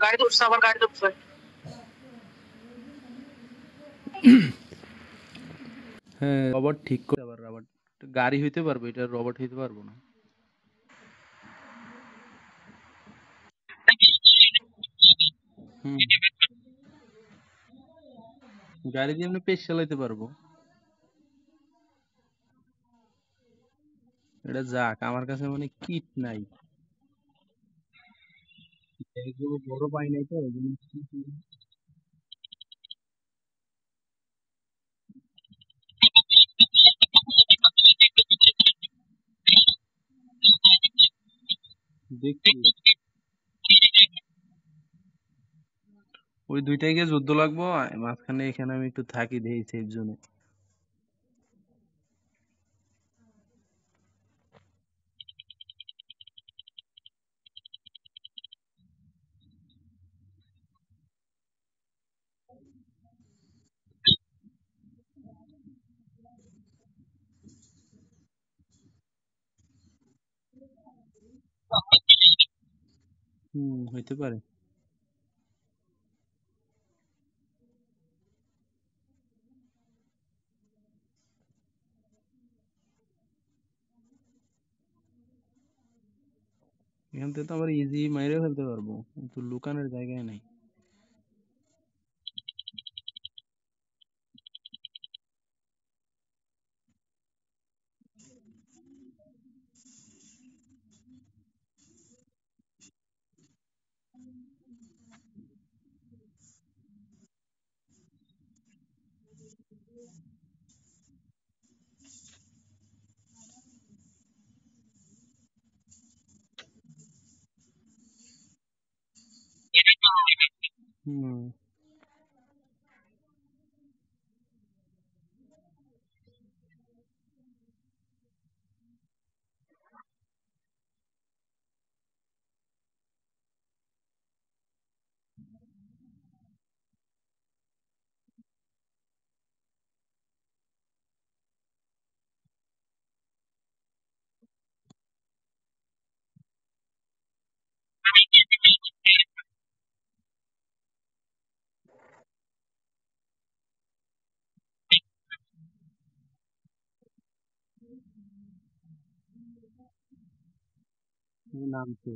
গাড়িতে উঠছে, আবার গাড়িতে উঠছে। হ্যাঁ, রবট ঠিক করে আবার রবট গাড়ি হইতে পারবে, এটা রবট হইতে পারবো না। হুম, গাড়ি দিয়ে এমনি পেশ চালাইতে পারবো। এটা যাক, আমার কাছে মানে কিট নাই, এগুলো বড় পাই নাই তো এই জন্য দেখছি। ওই দুইটাই গিয়ে যুদ্ধ লাগবো, মাঝখানে এখানে আমি একটু থাকি দেই সেফ জোনে। হইতে পারে। এখান থেকে তো আবার ইজি মাইরে ফেলতে পারবো, কিন্তু লুকানোর জায়গায় নাই। হুম, নামছে।